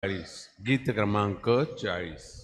40 गीत क्रमांक 40.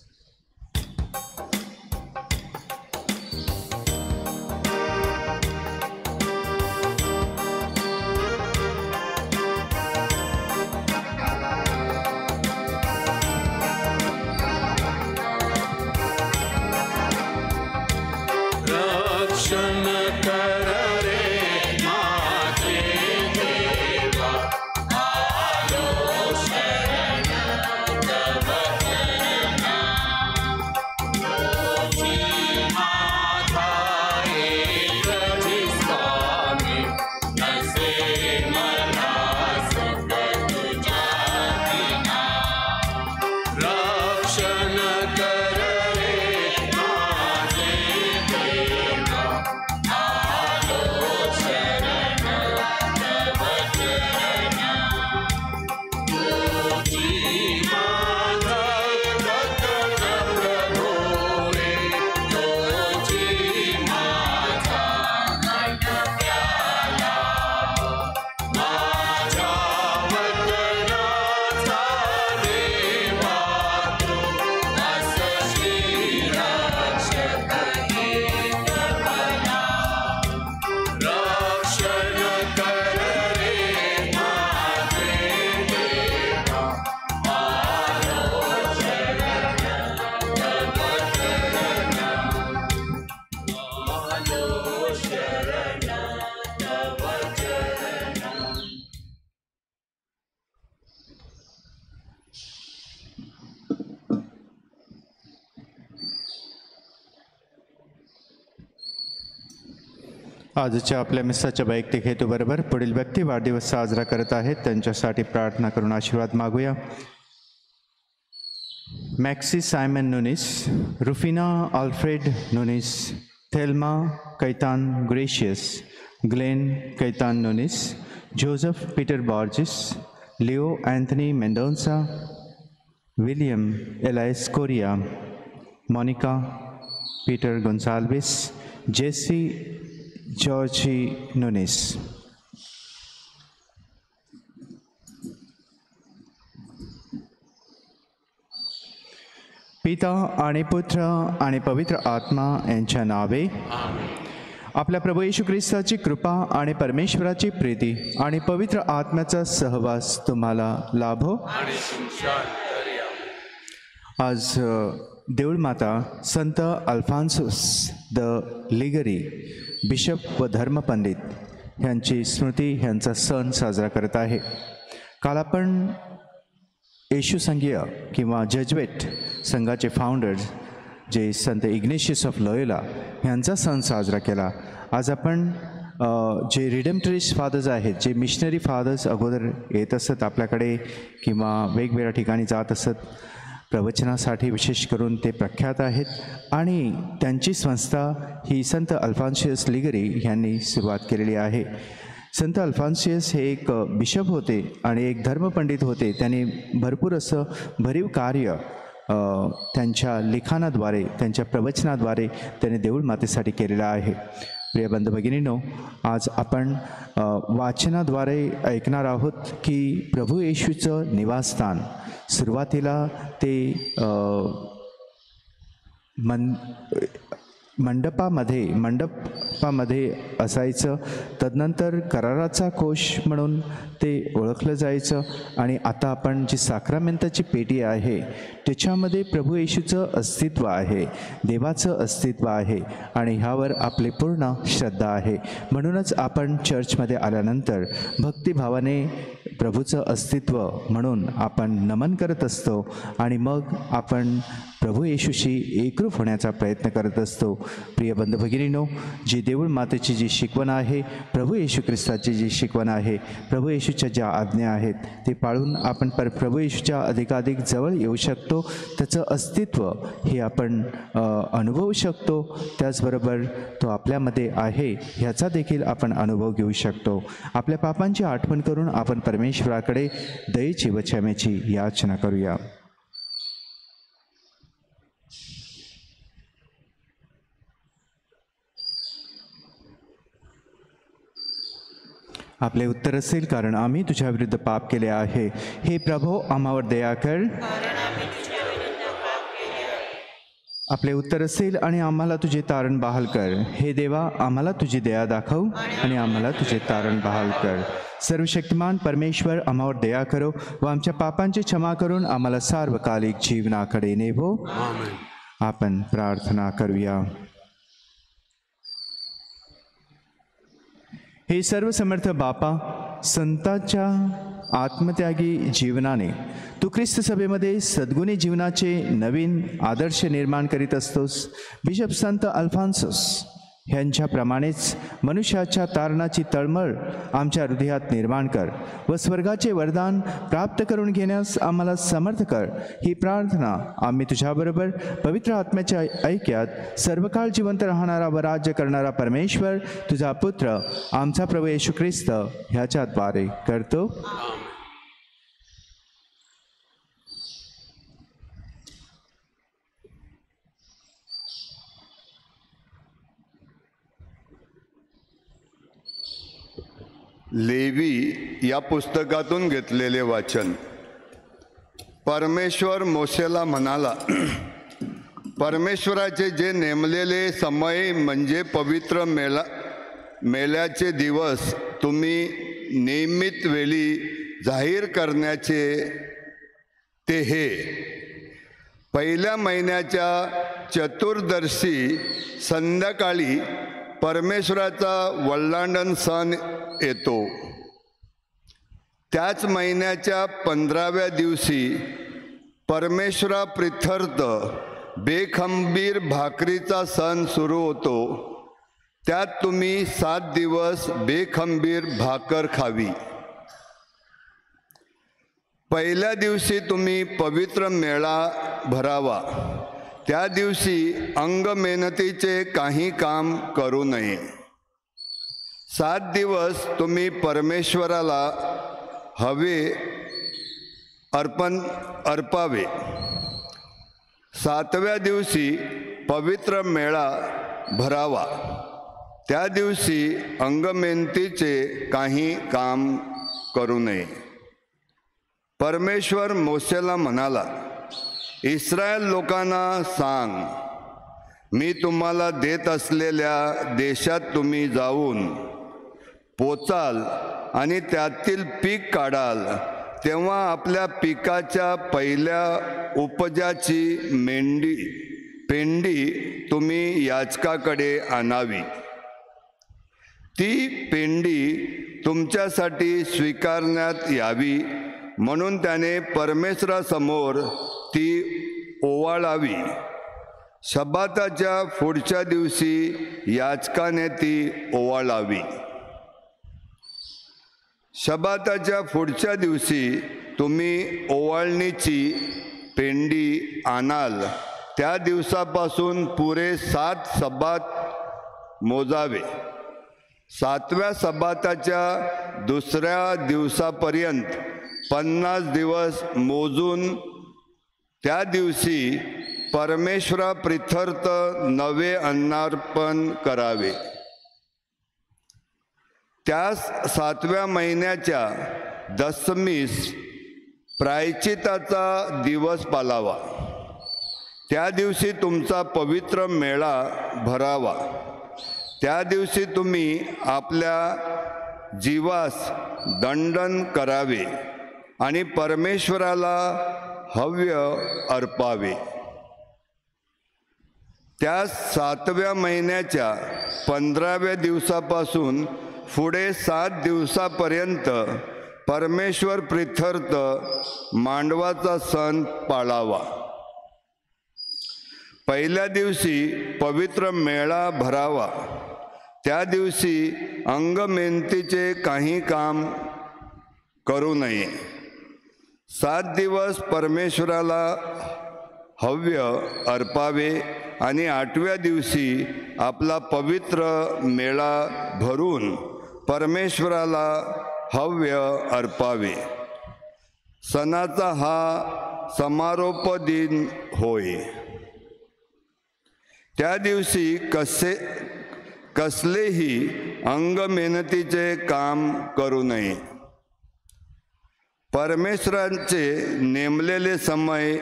आजच्या आपल्या मिसाच्या वैयक्तिक हेतूबरोबर पुढील व्यक्ती वाढदिवस साजरा करत आहेत, त्यांच्यासाठी प्रार्थना करून आशीर्वाद मागूया. मॅक्सी सायमन नुनिस, रुफिना अल्फ्रेड नुनिस, थेल्मा कैतान ग्रेशियस, ग्लेन कैतान नुनिस, जोसेफ पीटर बॉर्जिस, लिओ अँथनी मेंडोन्सा, विलियम एलाइस कोरिया, मोनिका पीटर गोन्साल्विस, जेसी जॉर्जी नुनिस. पिता आणि पुत्र आणि पवित्र आत्मा यांच्या नावे. आपल्या प्रभू येशू ख्रिस्ताची कृपा आणि परमेश्वराची प्रीती आणि पवित्र आत्म्याचा सहवास तुम्हाला लाभो. आज देऊळ माता संत अल्फान्सुस द लिगरी, बिशप व धर्मपंडित यांची स्मृती, यांचा सण साजरा करत आहे. काल आपण येशू संघीय किंवा जजवेट संघाचे फाउंडर्स जे संत इग्नेशियस ऑफ लोयोला यांचा सण साजरा केला. आज आपण जे रिडेम्पटरिस्ट फादर्स आहेत, जे मिशनरी फादर्स अगोदर येत असत आपल्याकडे किंवा वेगवेगळ्या ठिकाणी जात असत प्रवचनासाठी, विशेष करून ते प्रख्यात आहेत आणि त्यांची संस्था ही संत अल्फान्सियस लिगरी यांनी सुरुवात केलेली आहे. संत अल्फान्सियस हे एक बिशप होते आणि एक धर्मपंडित होते. त्यांनी भरपूर असं भरीव कार्य त्यांच्या लिखाणाद्वारे, त्यांच्या प्रवचनाद्वारे त्यांनी देऊळ मातेसाठी केलेलं आहे. प्रिय बंधू भगिनींनो, आज आपण वाचनाद्वारे ऐकणार आहोत की प्रभू येशूचं निवासस्थान सुरुवातीला ते मंडपामध्ये असायचं, तदनंतर कराराचा कोश म्हणून ते ओळखलं जायचं आणि आता आपण जी साक्रामेंताची पेटी आहे त्याच्यामध्ये प्रभू येशूचं अस्तित्व आहे, देवाचं अस्तित्व आहे आणि ह्यावर आपली पूर्ण श्रद्धा आहे. म्हणूनच आपण चर्चमध्ये आल्यानंतर भक्तिभावाने प्रभूचं अस्तित्व म्हणून आपण नमन करत असतो आणि मग आपण प्रभू येशूशी एकरूप होण्याचा प्रयत्न करत असतो. प्रिय बंधू भगिनींनो, जी देऊळ मातेची जी शिकवण आहे, प्रभू येशू ख्रिस्ताची जी शिकवण आहे, प्रभू येशूच्या ज्या आज्ञा आहेत ते पाळून आपण प्रभू येशूच्या अधिकाधिक जवळ येऊ शकतो. त्याचं अस्तित्व हे आपण अनुभवू शकतो. त्याचबरोबर तो आपल्यामध्ये आहे ह्याचा देखील आपण अनुभव घेऊ शकतो. आपल्या पापांची आठवण करून आपण परमेश्वराकडे दयेची व क्षमेची याचना करूया. आपले उत्तर असेल, कारण आम्ही तुझ्या विरुद्ध पाप केले आहे. हे प्रभो, आम्हावर दया कर. आपले उत्तर असेल, आणि आम्हाला तुझे तारण बहाल कर. हे देवा, आम्हाला तुझी दया दाखव आणि आम्हाला तुझे तारण बहाल कर. सर्वशक्तिमान परमेश्वर, आम्हावर दया करो व आमच्या पापांची क्षमा करून आम्हाला सार्वकालिक जीवनाकडे नेवो. आमेन. आपण प्रार्थना करूया. हे सर्वसमर्थ बापा, संतांच्या आत्मत्यागी जीवनाने तू ख्रिस्त सभेमध्ये सद्गुणी जीवनाचे नवीन आदर्श निर्माण करीत असतोस. बिशप संत अल्फान्सोस ह्यांच्याप्रमाणेच मनुष्याच्या तारणाची तळमळ आमच्या हृदयात निर्माण कर व स्वर्गाचे वरदान प्राप्त करून घेण्यास आम्हाला समर्थ कर. ही प्रार्थना आम्ही तुझ्याबरोबर पवित्र आत्म्याच्या ऐक्यात सर्वकाळ जिवंत राहणारा व राज्य करणारा परमेश्वर, तुझा पुत्र आमचा प्रभू येशू ख्रिस्त ह्याच्याद्वारे करतो. लेवी या पुस्तकातून घेतलेले वाचन. परमेश्वर मोशेला म्हणाला, परमेश्वराचे जे नेमलेले समय म्हणजे पवित्र मेल्याचे दिवस तुम्ही नियमित वेळी जाहीर करण्याचे ते हे. पहिल्या महिन्याच्या चतुर्दशी संध्याकाळी परमेश्वराचा वल्हांडण सण येतो. त्याच महिन्याच्या 15व्या दिवशी परमेश्वराप्रित्यर्थ बेखंबीर भाकरीचा सण सुरू होतो. त्यात तुम्ही 7 दिवस बेखंबीर भाकर खावी. पहिल्या दिवशी तुम्ही पवित्र मेळा भरावा. त्या दिवशी अंगमेहनतीचे काही काम करू नये. 7 दिवस तुम्ही परमेश्वराला हवे अर्पावे. 7व्या दिवशी पवित्र मेळा भरावा. त्या दिवशी अंगमेहनतीचे काही काम करू नये. परमेश्वर मोशेला म्हणाला, इस्रायल लोकांना सांग, मी तुम्हाला देत असलेल्या देशात तुम्ही जाऊन पोचाल आणि त्यातील पीक काढाल. तेव्हा आपल्या पिकाच्या पहिल्या उपजाची पेंडी तुम्ही याजकाकडे आणावी. ती पेंडी तुमच्यासाठी स्वीकारण्यात यावी म्हणून त्याने परमेश्वरासमोर ती ओवाळावी. शब्बाताच्या पुढच्या दिवशी याजकाने ती ओवाळावी. शब्बाताच्या पुढच्या दिवशी तुम्ही ओवाळणीची पेंडी आणाल. त्या दिवसापासून पुरे 7 शब्बात मोजावे. 7व्या शब्बाताच्या दुसऱ्या दिवसापर्यंत 50 दिवस मोजून त्या दिवशी परमेश्वराप्रित्यर्थ नवे अन्नार्पण करावे. त्यास 7व्या महिन्याच्या दशमीस प्रायश्चित्ताचा दिवस पाळावा. त्या दिवशी तुमचा पवित्र मेळा भरावा. त्या दिवशी तुम्ही आपल्या जीवास दंडन करावे आणि परमेश्वराला हव्य अर्पावे. त्या 7व्या महिन्याच्या 15व्या दिवसापासून पुढे 7 दिवसापर्यंत परमेश्वर प्रित्यर्थ मांडवाचा सण पाळावा. पहिल्या दिवशी पवित्र मेळा भरावा. त्या दिवशी अंगमेहनतीचे काही काम करू नये. 7 दिवस परमेश्वराला हव्य अर्पावे आणि 8व्या दिवशी आपला पवित्र मेळा भरून परमेश्वराला हव्य अर्पावे. सणाचा हा समारोप दिन होय. त्या दिवशी कसलेही अंगमेहनतीचे काम करू नये. परमेश्वरांचे नेमलेले समय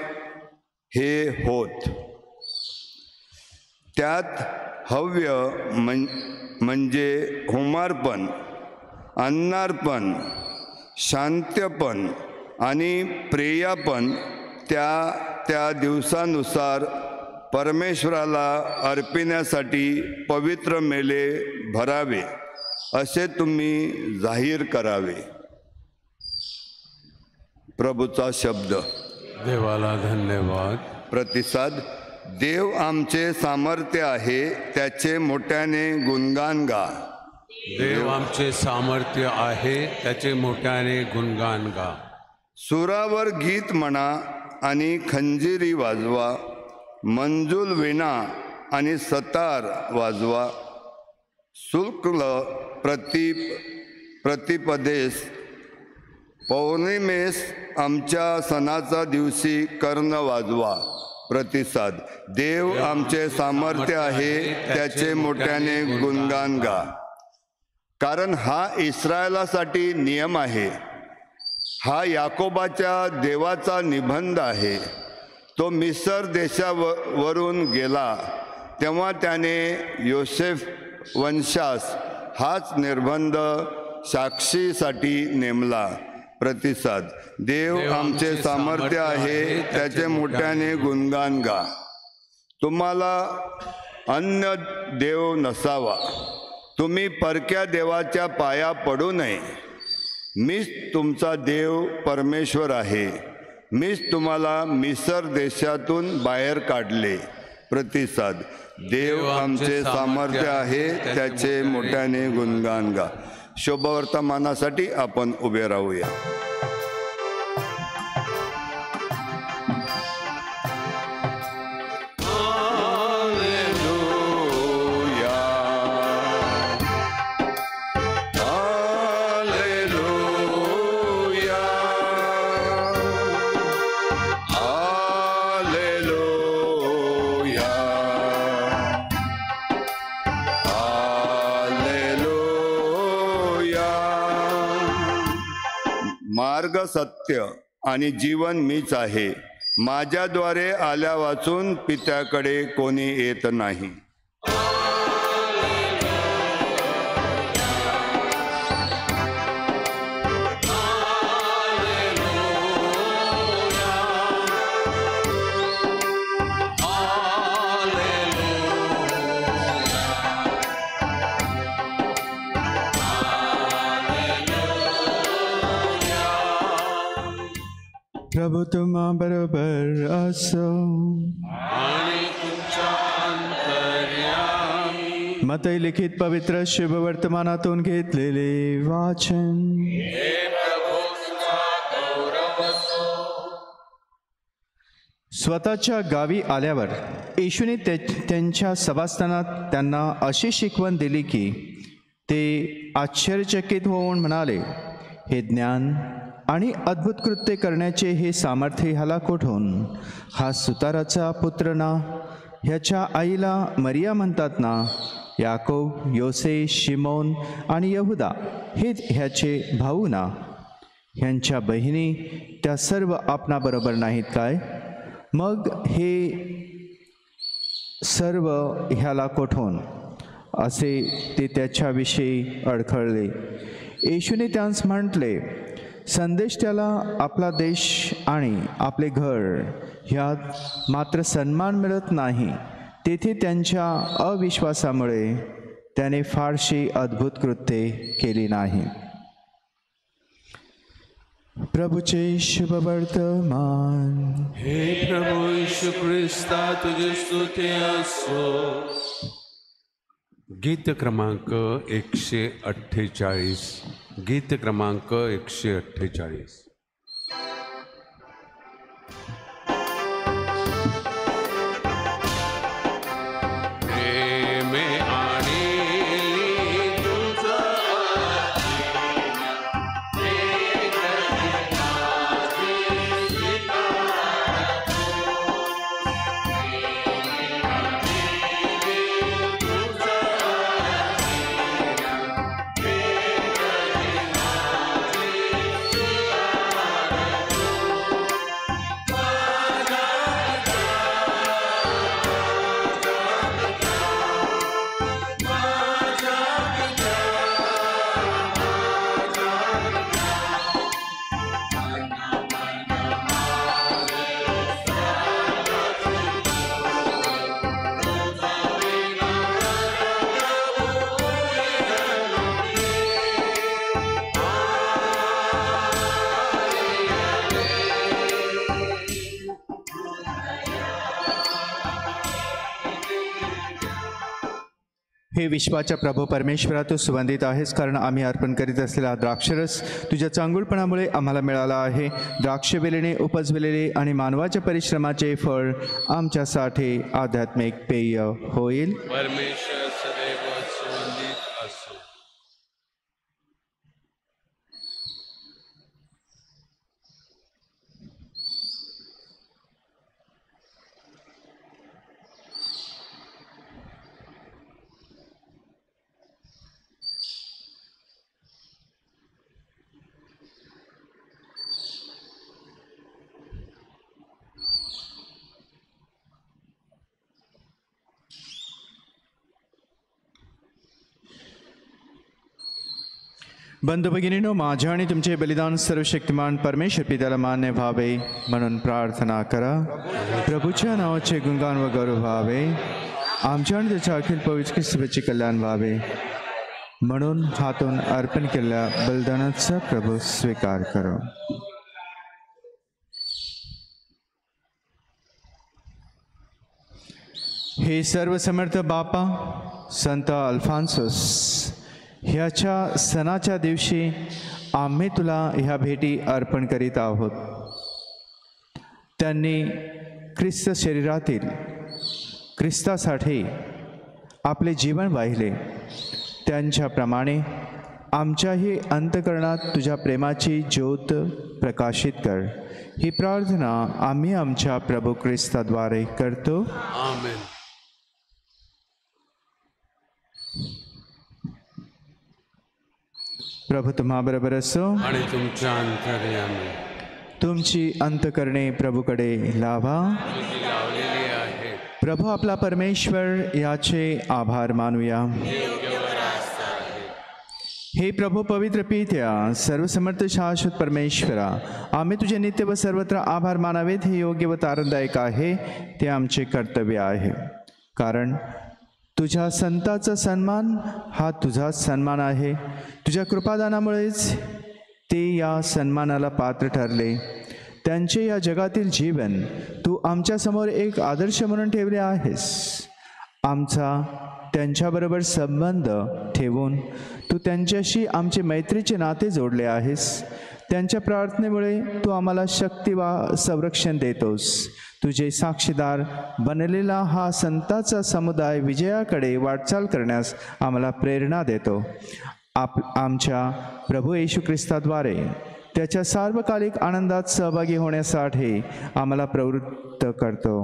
हे होत. त्यात हव्य म्हणजे होमार्पण, अन्नार्पण, शांत्यपण आणि प्रेयापण त्या दिवसानुसार परमेश्वराला अर्पिण्यासाठी पवित्र मेले भरावे असे तुम्ही जाहीर करावे. प्रभूचा शब्द. देवाला धन्यवाद. प्रतिसाद. देव आमचे सामर्थ्य आहे, त्याचे मोठ्याने गुणगान गा. देव आमचे सामर्थ्य आहे, त्याचे मोठ्याने गुणगान गा. सुरावर गीत म्हणा आणि खंजिरी वाजवा, मंजूल वीणा आणि सतार वाजवा. शुक्ल प्रतिपदेस पौर्णिमेस आमच्या सणाचा दिवशी कर्ण वाजवा. प्रतिसाद. देव आमचे सामर्थ्य आहे, त्याचे मोठ्याने गुणगान गा. कारण हा इस्रायलासाठी नियम आहे, हा याकोबाच्या देवाचा निबंध आहे. तो मिस्र देशावरून गेला तेव्हा त्याने योसेफ वंशास हाच निर्बंध साक्षीसाठी नेमला. प्रतिसाद. देव आमचे सामर्थ्य आहे, त्याचे मोठ्याने गुणगान गा. तुम्हाला अन्य देव नसावा, तुम्ही परक्या देवाच्या पाया पडू नये. मीच तुमचा देव परमेश्वर आहे, मीच तुम्हाला मिस्र देशातून बाहेर काढले. प्रतिसाद. देव आमचे सामर्थ्य आहे, त्याचे मोठ्याने गुणगान गा. शोभावर्तमानासाठी आपण उभे राहूया. मार्ग, सत्य आणि जीवन मीच आहे. माझ्याद्वारे आल्या वाचून पित्याकडे कोणी येत नाही. प्रभू तुम्हा बरोबर असो. आणि तुमच्या अंतर्यामी. मत्ती लिखित पवित्र शुभ वर्तमानातून घेतलेले वाचन. स्वतःच्या गावी आल्यावर येशूने त्यांच्या सभास्थानात त्यांना अशी शिकवण दिली की ते आश्चर्यचकित होऊन म्हणाले, हे ज्ञान आणि अद्भुत कृत्य करण्याचे हे सामर्थ्य ह्याला कोठून? हा सुताराचा पुत्र ना? ह्याच्या आईला मरिया म्हणतात ना? याकोब, योसे, शिमोन आणि यहुदा हे ह्याचे भाऊ ना? ह्यांच्या बहिणी त्या सर्व आपणाबरोबर नाहीत काय? मग हे सर्व ह्याला कोठून? असे ते त्याच्याविषयी अडखळले. येशूने त्यांस म्हटले, संदेश त्याला आपला देश आणि आपले घर ह्यात मात्र सन्मान मिळत नाही. तेथे त्यांच्या अविश्वासामुळे त्याने फारशी अद्भुत कृत्ये केली नाही. प्रभूचे शुभ वर्तमान. हे प्रभू येशू ख्रिस्ता, तुझे स्तुती असो. गीत क्रमांक 148. गीत क्रमांक 148. हे विश्वाच्या प्रभू परमेश्वरा, तू सुगंधित आहेस, कारण आम्ही अर्पण करीत असलेला द्राक्षरस तुझ्या चांगुलपणामुळे आम्हाला मिळाला आहे. द्राक्षवेलीने उपजविलेले आणि मानवाच्या परिश्रमाचे फळ आमच्यासाठी आध्यात्मिक पेय होईल. परमेश्वर सदैव सुवंदित असो. बंधू भगिनीनो, माझ्या आणि तुमचे बलिदान सर्वशक्तिमान परमेश्वर पित्याला मान्य व्हावे म्हणून प्रार्थना करा. प्रभूच्या नावाचे गुणगान व गौरव व्हावे, आमच्या आणि त्याच्या अखिल पवित्र ख्रिस्ताचे कल्याण व्हावे म्हणून हातून अर्पण केलेल्या बलिदानाचा प्रभू स्वीकार करो. हे सर्व समर्थ बापा, संत अल्फान्सोस ह्याच्या सणाच्या दिवशी आम्ही तुला ह्या भेटी अर्पण करीत आहोत. त्यांनी ख्रिस्त शरीरातील ख्रिस्तासाठी आपले जीवन वाहिले. त्यांच्याप्रमाणे आमच्याही अंतःकरणात तुझ्या प्रेमाची ज्योत प्रकाशित कर. ही प्रार्थना आम्ही आमच्या प्रभू ख्रिस्ताद्वारे करतो. आमेन. प्रभू तुम्हाबरोबर असो आणि तुमच्या अंतर्यामी. तुमची अंतःकरणे प्रभूकडे लावा. तुझी लावलेली आहे. प्रभू आपला परमेश्वर याचे आभार मानूया. हे प्रभू पवित्र पित्या, सर्वसमर्थ शाश्वत परमेश्वरा, आम्ही तुझे नित्य व सर्वत्र आभार मानावेत हे योग्य व तारणदायक आहे. ते आमचे कर्तव्य आहे, कारण तुझ्या संताचा सन्मान हा तुझाच सन्मान आहे. तुझ्या कृपादानामुळेच ते या सन्मानाला पात्र ठरले. त्यांचे या जगातील जीवन तू आमच्यासमोर एक आदर्श म्हणून ठेवले आहेस. आमचा त्यांच्याबरोबर संबंध ठेवून तू त्यांच्याशी आमचे मैत्रीचे नाते जोडले आहेस. त्यांच्या प्रार्थनेमुळे तू आम्हाला शक्ती व संरक्षण देतोस. तुझे साक्षीदार बनलेला हा संतांचा समुदाय विजयाकडे वाटचाल करण्यास आम्हाला प्रेरणा देतो. आमच्या प्रभू येशू ख्रिस्ताद्वारे त्याच्या सार्वकालिक आनंदात सहभागी होण्यासाठी आम्हाला प्रवृत्त करतो.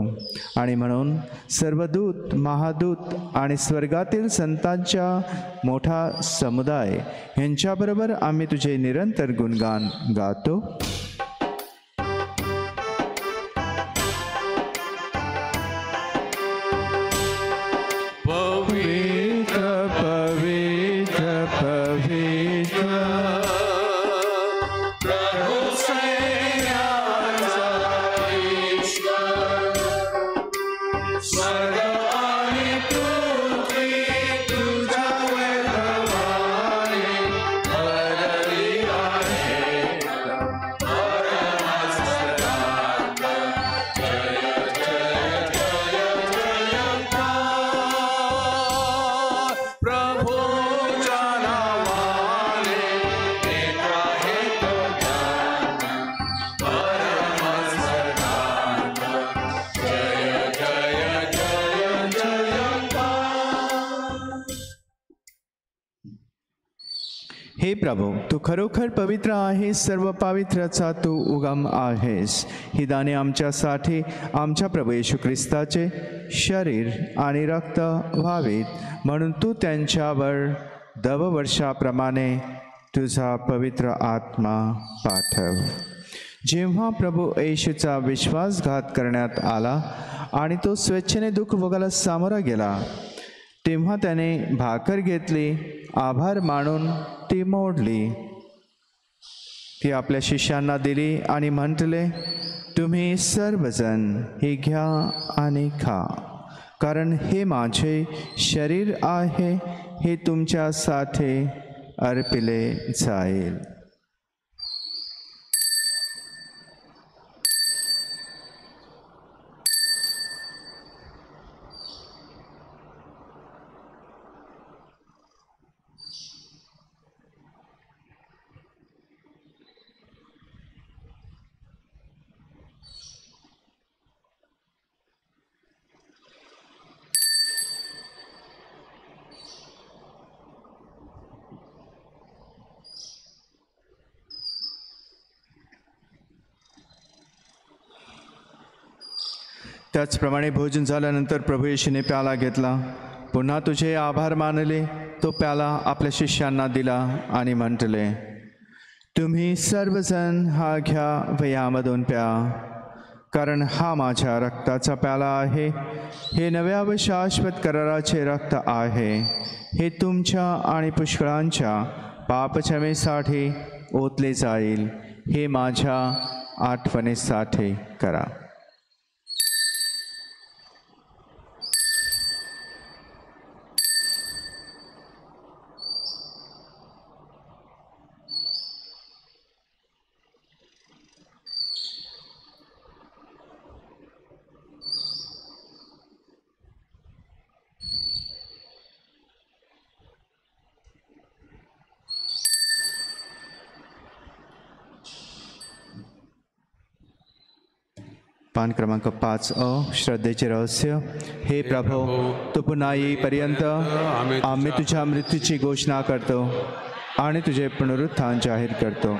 आणि म्हणून सर्व दूत, महादूत आणि स्वर्गातील संतांच्या मोठा समुदाय यांच्याबरोबर आम्ही तुझे निरंतर गुणगान गातो. पवित्र पवित्र पवित्र हे प्रभू, तू खरोखर पवित्र आहेस. सर्व पवित्राचा तू उगम आहेस. ही दाने आमच्यासाठी आमच्या प्रभू येशू ख्रिस्ताचे शरीर आणि रक्त व्हावेत म्हणून तू त्यांच्यावर दववर्षाप्रमाणे तुझा पवित्र आत्मा पाठव. जेव्हा प्रभू येशूचा विश्वासघात करण्यात आला आणि तो स्वेच्छेने दुःख भोगायला सामोरा गेला, तेव्हा त्याने भाकर घेतली, आभार मानून ती मोडली, ती आपल्या शिष्यांना दिली आणि म्हटले, तुम्ही सर्वजण हे घ्या आणि खा, कारण हे माझे शरीर आहे, हे तुमच्यासाठी अर्पिले जाईल. त्याचप्रमाणे भोजन झाल्यानंतर प्रभू येशूने प्याला घेतला, पुन्हा तुझे आभार मानले, तो प्याला आपल्या शिष्यांना दिला आणि म्हटले, तुम्ही सर्वजण हा घ्या व यामधून प्या, कारण हा माझ्या रक्ताचा प्याला आहे. हे नव्या व शाश्वत कराराचे रक्त आहे. हे तुमच्या आणि पुष्कळांच्या पापक्षमेसाठी ओतले जाईल. हे माझ्या आठवणीसाठी करा. पान क्रमांक 5 श्रद्धेचे रहस्य. हे प्रभो, तू पुन्हा येईपर्यंत आम्ही तुझ्या मृत्यूची घोषणा करतो आणि तुझे पुनरुत्थान जाहीर करतो.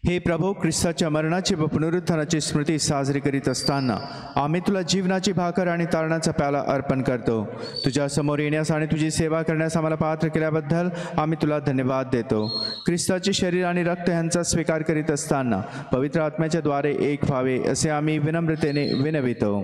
हे प्रभो, ख्रिस्ताच्या मरणाची व पुनरुत्थानाची स्मृती साजरी करीत असताना आम्ही तुला जीवनाची भाकर आणि तारणाचा प्याला अर्पण करतो. तुझ्या समोर येण्यास आणि तुझी सेवा करण्यास आम्हाला पात्र केल्याबद्दल आम्ही तुला धन्यवाद देतो. ख्रिस्ताचे शरीर आणि रक्त यांचा स्वीकार करीत असताना पवित्र आत्म्याच्या द्वारे एक व्हावे असे आम्ही विनम्रतेने विनवितो.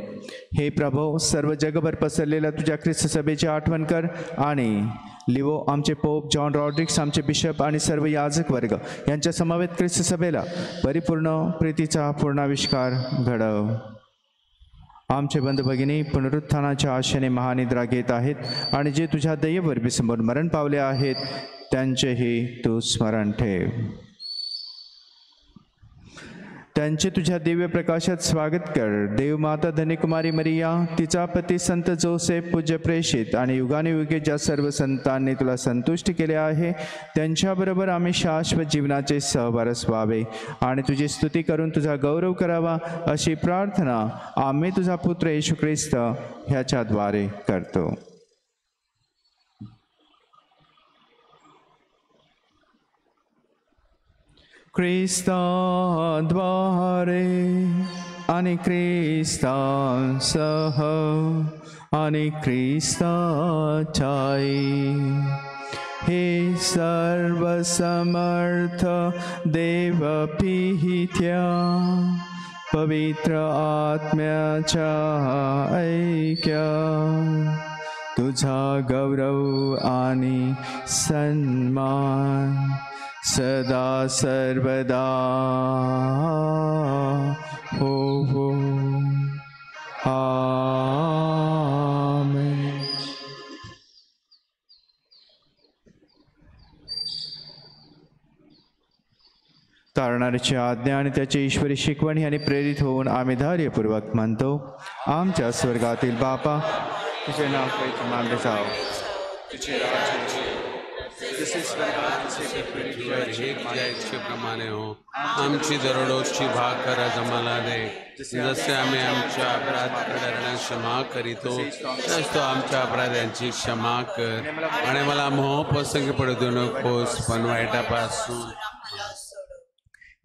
हे प्रभो, सर्व जगभर पसरलेल्या तुझ्या ख्रिस्त सभेची आठवण कर आणि लिओ आमचे पोप, जॉन रॉड्रिक्स आमचे बिशप आणि सर्व याजक वर्ग यांच्या समवेत ख्रिस्त सभेला परिपूर्ण प्रीतीचा पूर्णाविष्कार घडव. आमचे बंधू भगिनी पुनरुत्थानाच्या आशेने महानिद्रा घेत आहेत आणि जे तुझ्या दयेवर मरण पावले आहेत त्यांचेही तू स्मरण ठेव. त्यांचे तुझ्या दिव्य प्रकाशात स्वागत कर. देव माता धन्यकुमारी मरिया, तिचा पती संत जोसेफ, पूज्य प्रेषित आणि युगानुयुगे ज्या सर्व संतांनी तुला संतुष्ट केले आहे त्यांच्याबरोबर आम्ही शाश्वत जीवनाचे सहवारस व्हावे आणि तुझी स्तुती करून तुझा गौरव करावा अशी प्रार्थना आम्ही तुझा पुत्र येशू ख्रिस्त ह्याच्याद्वारे करतो. ख्रिस्ताद्वारे आणि ख्रिस्तासह आणि ख्रिस्ताच्याई हे सर्वसमर्थ देव पित्या पवित्र आत्म्याच्या ऐक्या तुझा गौरव आणि सन्मान सदा सर्वदा हो हो. आमेन. तारणाऱ्याची आज्ञा आणि त्याची ईश्वरी शिकवण ह्याने प्रेरित होऊन आम्ही धैर्यपूर्वक म्हणतो, आमच्या स्वर्गातील बापा, तुझे नाव पवित्र मानले जावो, तुझे राज्य जसे स्वर्गात तसे पृथ्वीवर प्रमाणे हो. आमची दररोजची भाकर आज आम्हाला दे, जसे आम्ही आमच्या अपराधांना क्षमा करीतो तस तो आमच्या अपराधांची क्षमा कर आणि मला मोह प्रसंगी पडू देऊ नकोस पण वाईटापासून.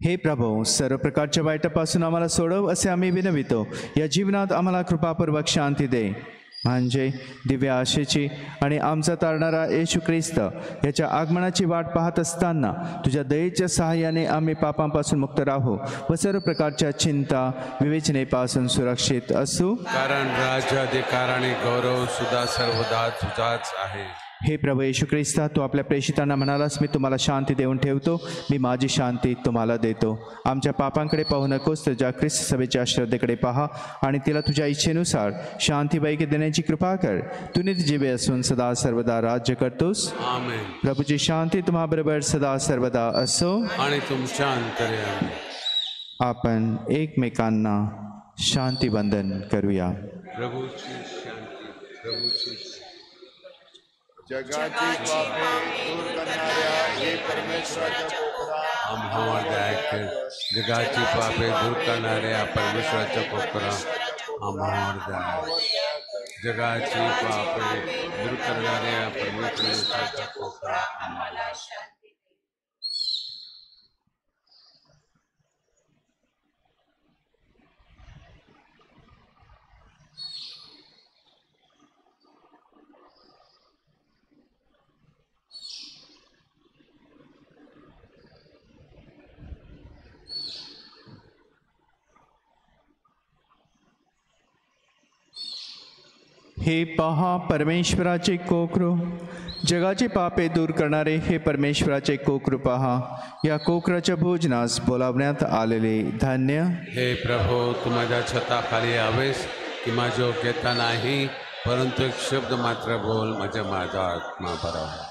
हे प्रभो, सर्व प्रकारच्या वाईटापासून आम्हाला सोडव असे आम्ही विनवितो. या जीवनात आम्हाला कृपापूर्वक शांती दे, म्हणजे दिव्य आशेची आणि आमचा तारणारा येशू ख्रिस्त याच्या आगमनाची वाट पाहत असताना तुझ्या दयेच्या सहाय्याने आम्ही पापांपासून मुक्त राहू व सर्व प्रकारच्या चिंता विवेचनेपासून सुरक्षित असू. कारण राज्य, अधिकार आणि गौरव सुद्धा सर्वदा तुझाच आहे. हे प्रभू येशू ख्रिस्ता, तू आपल्या प्रेषितांना म्हणालास, मी तुम्हाला शांती देऊन ठेवतो, मी माझी शांती तुम्हाला देतो. आमच्या पापांकडे पाहू नकोस, तर ज्या ख्रिस्त सभेच्या श्रद्धेकडे पहा आणि तिला तुझ्या इच्छेनुसार शांतीबाईके देण्याची कृपा कर. तू नित्यजीवी असून सदा सर्वदा राज्य करतोस. आमेन. प्रभूची शांती तुम्हाबरोबर सदा सर्वदा असो आणि तुमच्या अंतर्यामी. आपण एकमेकांना शांतीबंधन करूया. प्रभूची शांती. प्रभूची जगाची पापे दूर करणाऱ्या हे परमेश्वराच्या कोपरा आम्हावर दया कर. जगाची पापे दूर करणाऱ्या परमेश्वराच्या कोपरा आम्हावर दया. जगाची पापे दूर करणाऱ्या परमेश्वराच्या कोपरा आम्हाला. हे पहा परमेश्वराचे कोकरू, जगाची पापे दूर करणारे हे परमेश्वराचे कोकरू पहा. या कोकराच्या भोजनास बोलावण्यात आलेले धन्य. हे प्रभू, तू माझ्या छताखाली यावेस की माझी योग्यता नाही, परंतु एक शब्द मात्र बोल, माझा आत्मा बरा होईल.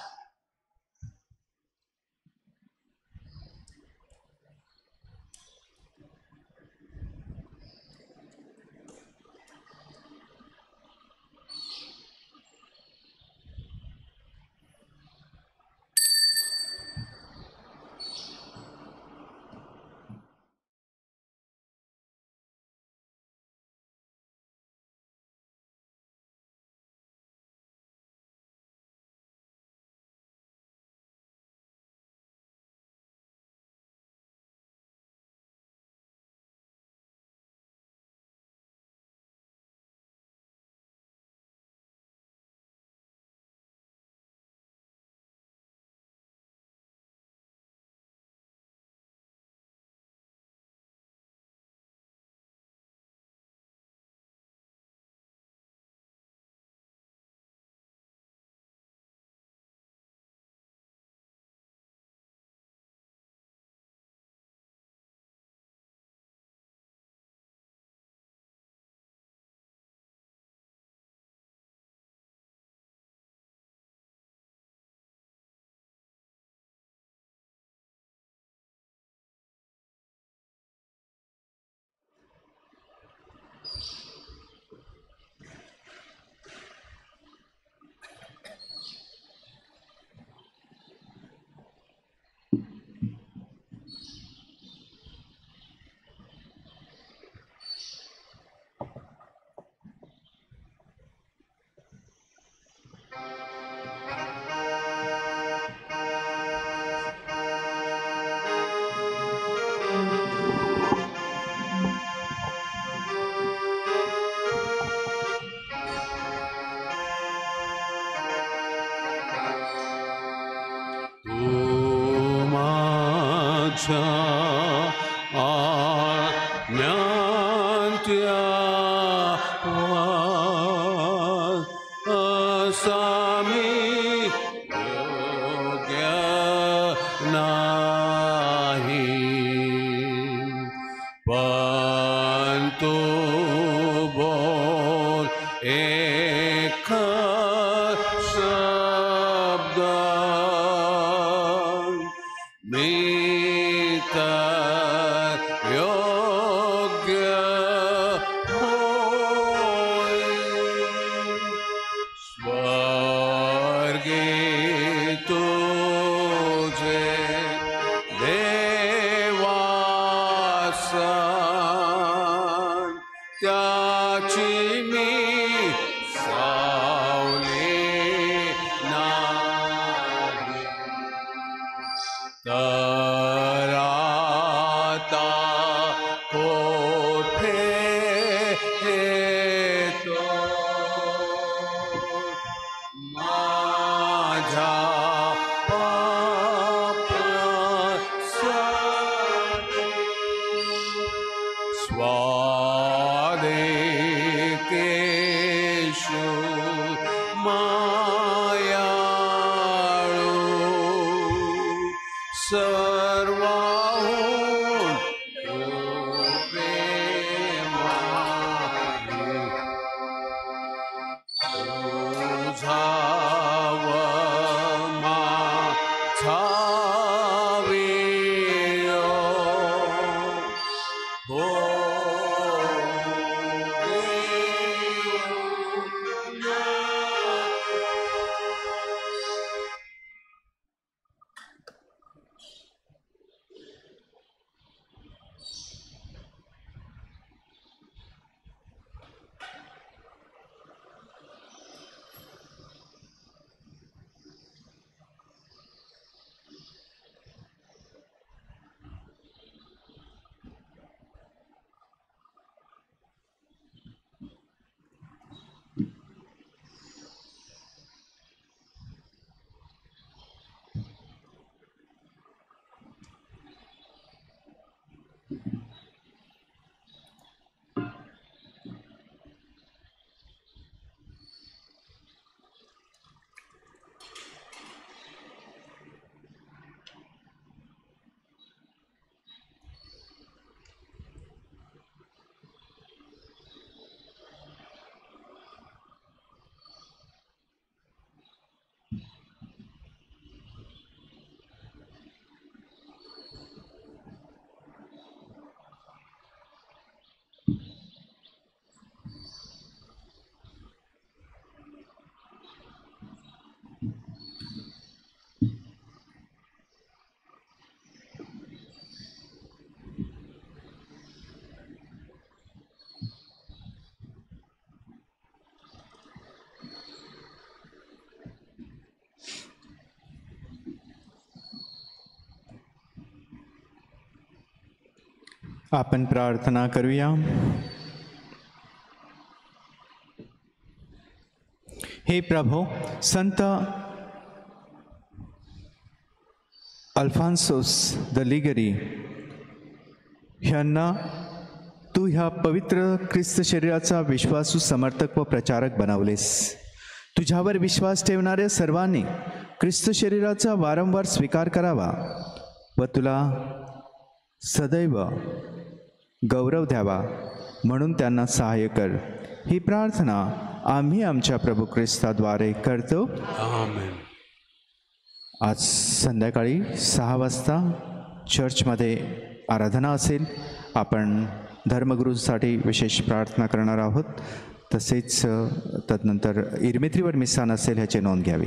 स्वादे के आपण प्रार्थना करूया. हे प्रभो, संत अल्फान्सोस द लिगरी ह्यांना तू ह्या पवित्र ख्रिस्त शरीराचा विश्वासू समर्थक व प्रचारक बनवलेस. तुझ्यावर विश्वास ठेवणाऱ्या सर्वांनी ख्रिस्त शरीराचा वारंवार स्वीकार करावा व तुला सदैव गौरव द्यावा म्हणून त्यांना सहाय्य कर. ही प्रार्थना आम्ही आमच्या प्रभू ख्रिस्ताद्वारे करतो. आमेन. आज संध्याकाळी 6 वाजता चर्चमध्ये आराधना असेल. आपण धर्मगुरूंसाठी विशेष प्रार्थना करणार आहोत. तसेच तदनंतर इरमित्रीवर मिसान असेल ह्याची नोंद घ्यावी.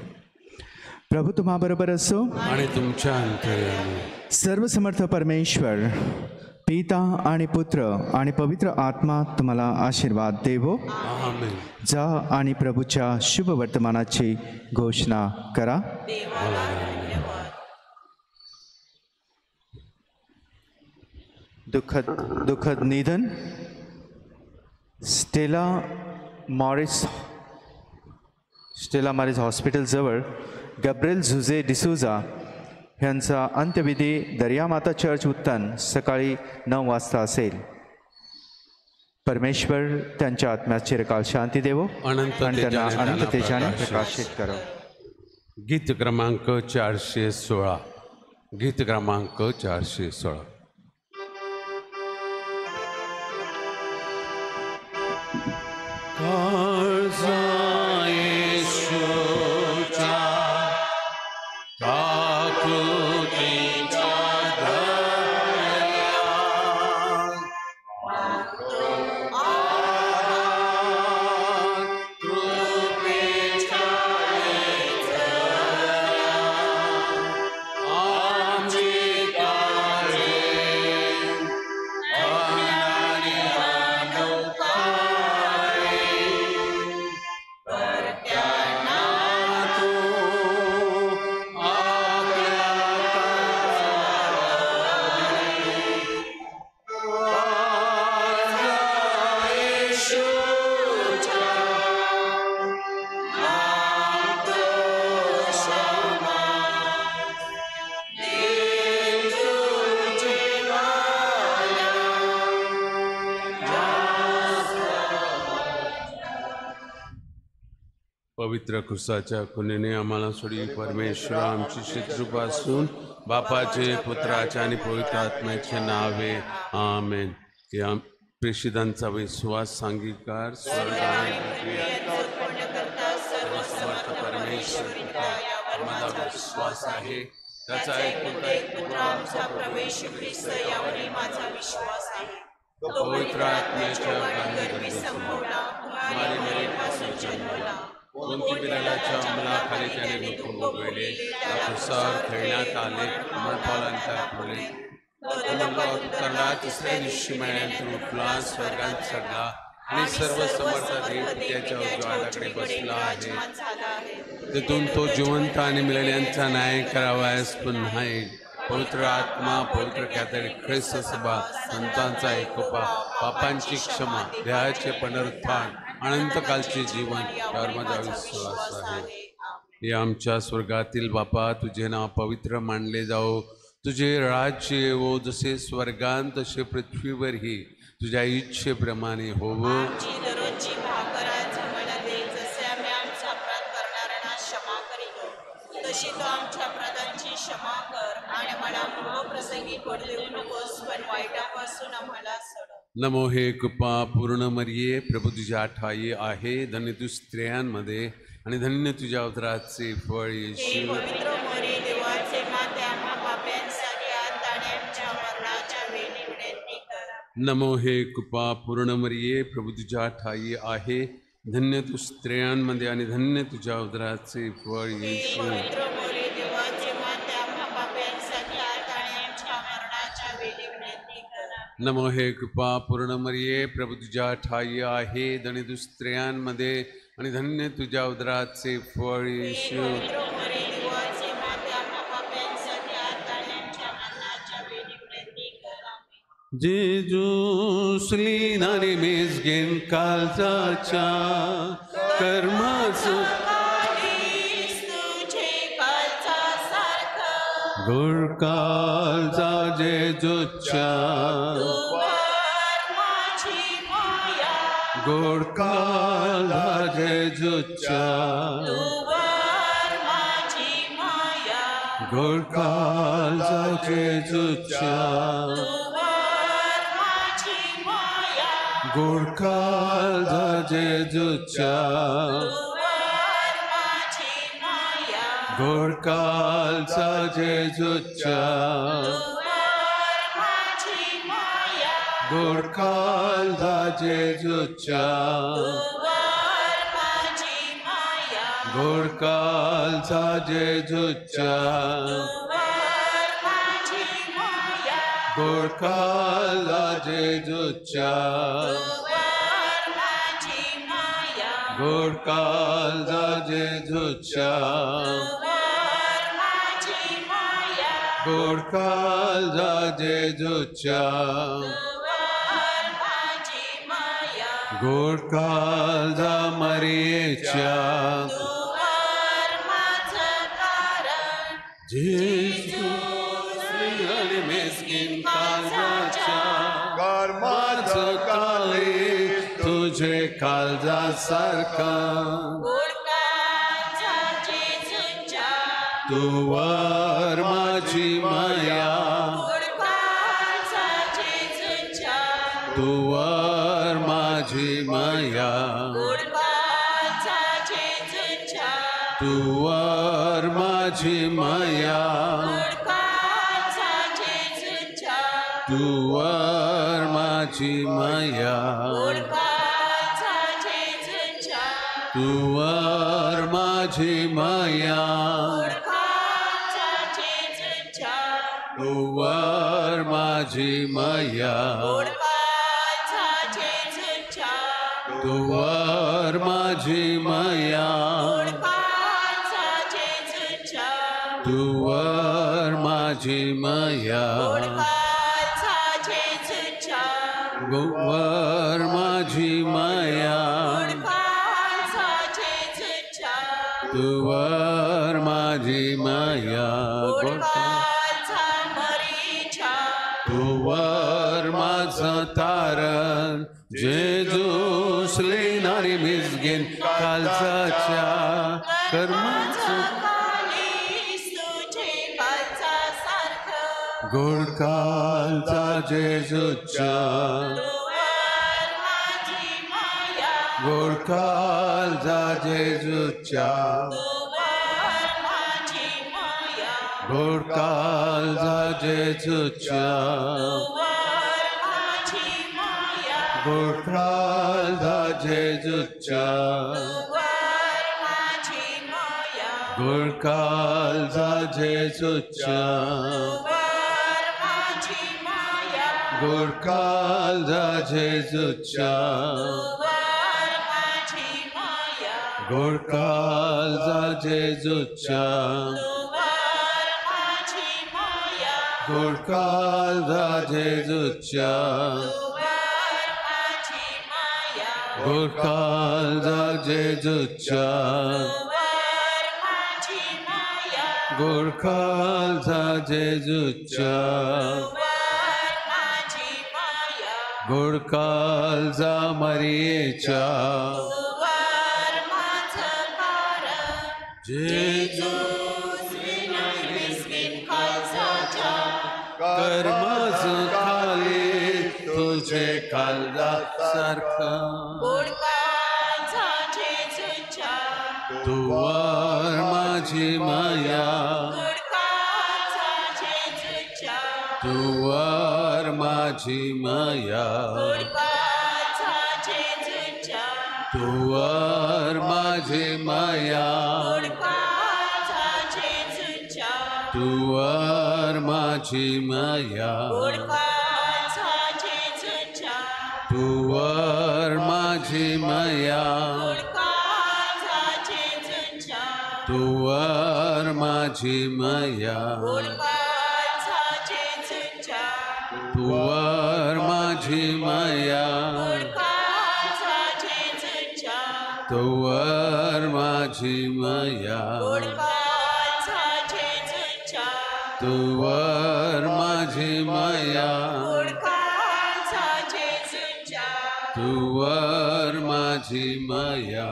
प्रभू तुम्हाबरोबर असो आणि तुमच्या अंतर्यामी. सर्वसमर्थ परमेश्वर पिता आणि पुत्र आणि पवित्र आत्मा तुम्हाला आशीर्वाद देवो. आमेन. जा आणि प्रभूच्या शुभ वर्तमानाची घोषणा करा. दुःखद निधन Stella Morris हॉस्पिटलजवळ Gabriel Jose D'Souza ह्यांचा अंत्यविधी दर्यामाता चर्च उत्तन सकाळी 9 वाजता असेल. परमेश्वर त्यांच्या आत्म्यास चिरकाल शांती देवो आणि त्यांना अनंत तेजाने प्रकाशित करो. गीत क्रमांक 416. गीत क्रमांक 416. पवित्र ख्रिस्ताच्या खुनीने आम्हाला सोडी. परमेश्वर आमची शत्रूपासून बापाचे, पुत्राचे आणि पवित्र आत्म्याचे नावे. आमेन. या प्रेषितांचा विश्वास सांगीकार परमेश्वर आम्हाला विश्वास आहे. त्याचा प्रवेश ख्रिस्त यावरी माझा विश्वास आहे. तो पवित्र आत्म्याच्या जन्मला. कोणती बिरालाच्या अंमलाखाली त्याने दुःख भोगविले. प्रसार खेळण्यात आले. मळपालांतर ठेवले. उतरला. तिसऱ्या दिवशी महिन्यात उठला. स्वर्गात चढला आणि सर्व समर्थ देव त्याच्या उजवाडाकडे बसला आहे. तिथून तो जिवंत आणि मिळाल्यांचा न्याय करावयास पुन्हा येईल. पवित्र आत्मा, पवित्र कॅथलिक ख्रिस्त सभा, संतांचा एकोपा, पापांची क्षमा, देहाचे पुनरुत्थान, अनंतकालचे जीवन यावर माझा विश्वास आहे. हे आमच्या स्वर्गातील बापा, तुझे नाव पवित्र मानले जाओ. तुझे राज्य येवो. जसे स्वर्गात तसे पृथ्वीवरही तुझ्या इच्छेप्रमाणे होवो. दररोजची भाकर आज आम्हाला दे. जसे आम्ही आमचा अपराध करणाऱ्यांना क्षमा करीतो, तशी तो आमच्या अपराधांची क्षमा कर. आणि मला प्रसंगी पडू देऊ नकोस, पण वाईटापासून आम्हाला सोड. नमो हे कृपा पूर्ण मरिये, प्रभू तुझ्या ठाई आहे. धन्य तू स्त्रियांमध्ये आणि धन्य तुझ्या उदराचे फळ येशू. पवित्र मरिये, देवाचे माते, आम्हा पाप्यांसाठी आता आणि आमच्या मरणाच्या वेळी विनंती कर. नमो हे कृपा पूर्ण मरिये, प्रभू तुझ्या ठाई आहे. धन्य तू स्त्रियांमध्ये आणि धन्य तुझ्या उदराचे फळ येशू. पवित्र मरिये, देवाचे माते, आम्हा पाप्यांसाठी आता आणि आमच्या मरणाच्या वेळी विनंती कर. नमो हे कृपा पूर्ण मरिये, प्रभू तुझ्या ठाई आहे. धन्य तू स्त्रियांमध्ये आणि धन्य तुझ्या उदराचे फळ येशू. पवित्र मरिये, देवाचे माते, आम्हा पाप्यांसाठी आता आणि आमच्या मरणाच्या वेळी विनंती कर. जेजूस लिनाने मेजगेन काळजाच्या कर्माच काळीस तुझे काळजासारखं गोड काळजा जेजूच्या तुवर माझी माया गोड काळजा जेजूच्या तुवर माझी माया गोड काळजा जेजूच्या तुवर माझी माया गोड काळजा जेजूच्या तुवर माझी माया गोड काळजा जेजूच्या तुवर माझी माया गोड काळजा जेजूच्या तुवर माझी माया गोड काळजा जेजूच्या तुवर माझी माया गोड काळजा जेजूच्या तुवर माझी माया गोड काळजा जेजूच्या तुवर माझी माया गोड काळजा जेजूच्या तुवर माझी माया गोड काळजा मरियेच्या तुवर माझं कारण जेजू आणि मेस्किन काळजाच्या कर्माचं काळे तुझे काळजासारखा गुडकाचा जेजूच्या तुवर माझी माया गुडकाचा जेजूच्या तुवर माझी माया गुडकाचा जेजूच्या तुवर माझी माया गुडकाचा जेजूच्या तुवर माझी माया गुडकाचा जेजूच्या तुवर माझी माया गुडकाचा जेजूच्या तुवर माझी माया गुडकाचा जेजूच्या तुवर माझी माया गुडकाचा जेजूच्या तुवर माझी माया गुडकाचा जेजूच्या तुवर माझी माया गुडकाचा जेजूच्या तुवर माझी माया गुडकाचा मरीच्या तुवर माझं तारण जेजूस लेणारी मिसगीन काळजाच्या कर्माचं काळीस तुझे काळजासारखं गोड काळजा जेजूच्या तुवर माझी माया गोड काळजा जेजूच्या तुवर माझी माया गोड काळजा जेजूच्या तुवर माझी माया गोड काळजा जेजूच्या तुवर माझी माया गोड काळजा जेजूच्या तुवर माझी माया गोड काळजा जेजूच्या तुवर माझी माया गोड काळजा जेजूच्या तुवर माझी माया गोड काळजा जेजूच्या तुवर माझी माया गोड काळजा जेजूच्या तुवर माझी माया गोड काळजा जेजूच्या तुवर माझी माया गोड काळजा मरियेच्या तुवर माझं कारण जेजूस मिसकीन काळजाच्या कर्मच खाली तुझे काळजासारखं गुडकाचा जेजूच्या तुवर माझी माया गुडकाचा जेजूच्या तुवर माझी माया गुडकाचा जेजूच्या तुवर माझी माया गुडकाचा जेजूच्या तुवर माझी माया गुडकाचा जेजूच्या तुवर माझी माया गुडकाचा जेजूच्या तुवर माझी माया गुडकाचा जेजूच्या तुवर माझी माया गोडकाचा जेजूच्या तोवर माझी माया गोडकाचा जेजूच्या तोवर माझी माया गोडकाचा जेजूच्या तोवर माझी माया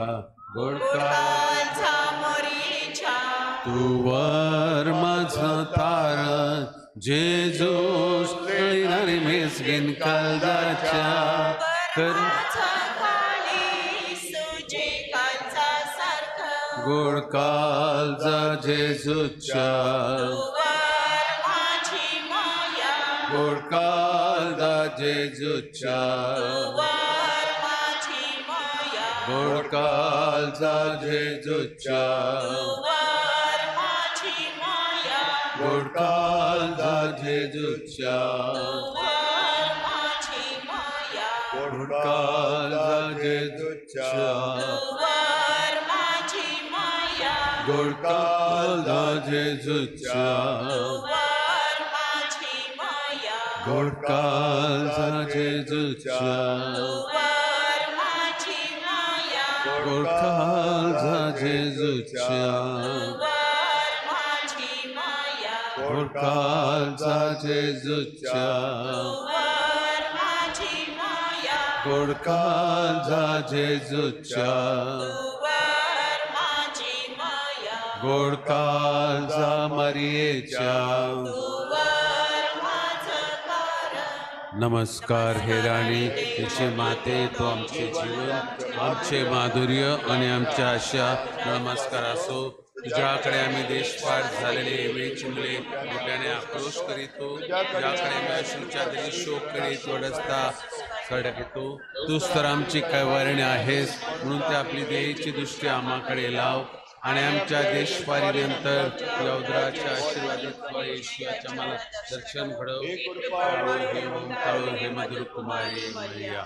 गोडका गोडकाचा मोरीच्या तोवर माझं तारण जेजूस येणारे मेसगीन काळजाच्या कर कर्णाचा काळी सुजे कालचा सारखं गोड काळजा जेजूच्या तोवर माझी माया गोड काळजा जेजूच्या तोवर माझी माया गोड काळजा जेजूच्या तोवर माझी माया गोड काळजा जेजूच्या तोवर माझी माया गोड काळजा जेजूच्या तोवर माझी माया गोड काळजा जेजूच्या तोवर माझी माया गोड काळजा जेजूच्या तोवर माझी माया गोड काळजा जेजूच्या तोवर माझी माया गोड काळजा जेजूच्या तोवर माझी माया गोड काळजा जेजूच्या तोवर माझी माया गोड काळजा मरियेच्या तोवर माझं कारण नमस्कार हे राणी तिचे माते तो आमचे जीवन आमचे माधुर्य आणि आमच्या आशा नमस्कार असो तुझ्याकडे आम्ही देशपाठ झालेले वेळची मुले मोठ्याने आक्रोश करीतो तुझ्याकडे मी अश्रूच्या तरी शोक करीत वडसता सडक येतो तूच तर आमची कैवारणी आहेस म्हणून ते आपली देहीची दृष्टी आम्हाकडे लाव आणि आमच्या देशपारीनंतर तुझ्या उदराच्या आशीर्वादित फळ येशूच्या मला दर्शन घडव हे मधुर कुमारी मरिया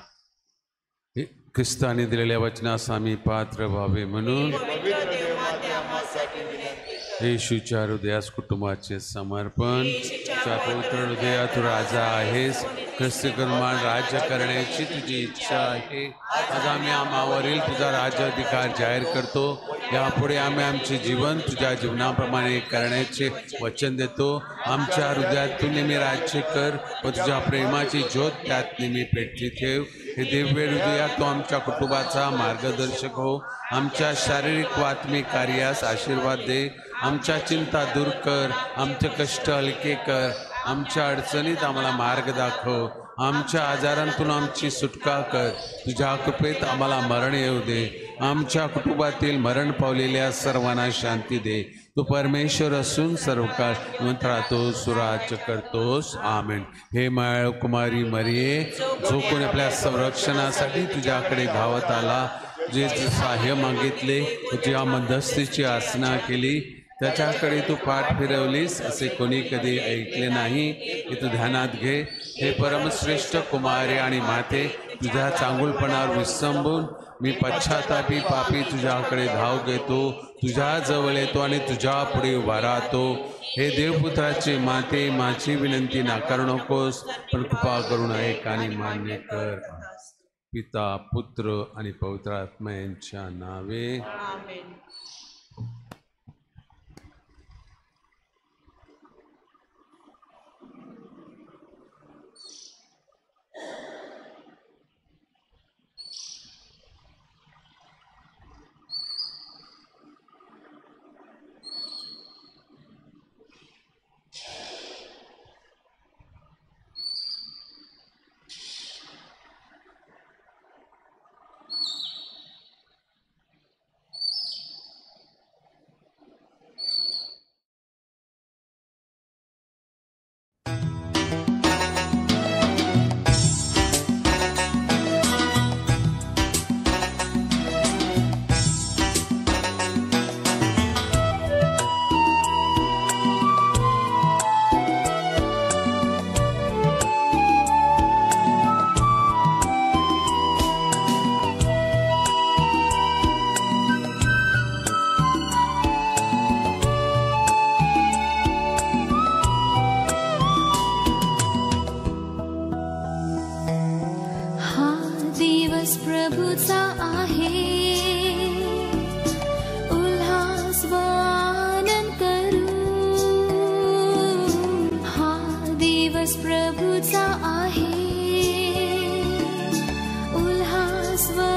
ख्रिस्ताने दिलेल्या वचनास आम्ही पात्र व्हावे म्हणून पवित्र देवमाते आम्हासाठी विनंती कर. येशूच्या हृदयास कुटुंबाचे समर्पण तुझ्या पवित्र हृदयात तू राजा आहेस ख्रिस्ती कर्मान राज्य करण्याची तुझी इच्छा आहे आज आम्ही आम्हावरील तुझा राज्याधिकार जाहीर करतो यापुढे आम्ही आमचे जीवन तुझ्या जीवनाप्रमाणे करण्याचे वचन देतो आमच्या हृदयात तू नेहमी राज्य कर व तुझ्या प्रेमाची ज्योत त्यात नेहमी पेटली ठेव हे दिव्य हृदयात तू आमच्या कुटुंबाचा मार्गदर्शक हो आमच्या शारीरिक व आत्मिक कार्यास आशीर्वाद दे आमच्या चिंता दूर कर आमचे कष्ट हलके कर आमच्या अडचणीत आम्हाला मार्ग दाखव आमच्या आजारांतून आमची सुटका कर तुझ्या कृपेत आम्हाला मरण येऊ दे आमच्या कुटुंबातील मरण पावलेल्या सर्वांना शांती दे तू परमेश्वर असून सर्व काळ निवंत राहतोस सुराज्य करतोस आमेन हे माळ कुमारी मरिये जो कोणी आपल्या संरक्षणासाठी तुझ्याकडे धावत आला जे सहाय्य मागितले तुझ्या मध्यस्थीची आसना केली त्याच्याकडे तू पाठ फिरवलीस असे कोणी कधी ऐकले नाही हे तू ध्यानात घे हे परमश्रेष्ठ कुमारी आणि माते तुझ्या चांगुलपणावर विसंबून मी पश्चातापी पापी तुझ्याकडे धाव घेतो तुझ्या जवळ येतो आणि तुझ्या पुढे उभा राहतो हे देवपुत्राची माते माझी विनंती नाकारू नकोस पण कृपा करून ऐक आणि मान्य कर पिता पुत्र आणि पवित्र आत्मा यांच्या नावे आमेन. दिवस प्रभूचा आहे, उल्हास व आनंद करू. हा दिवस प्रभूचा आहे, उल्हास व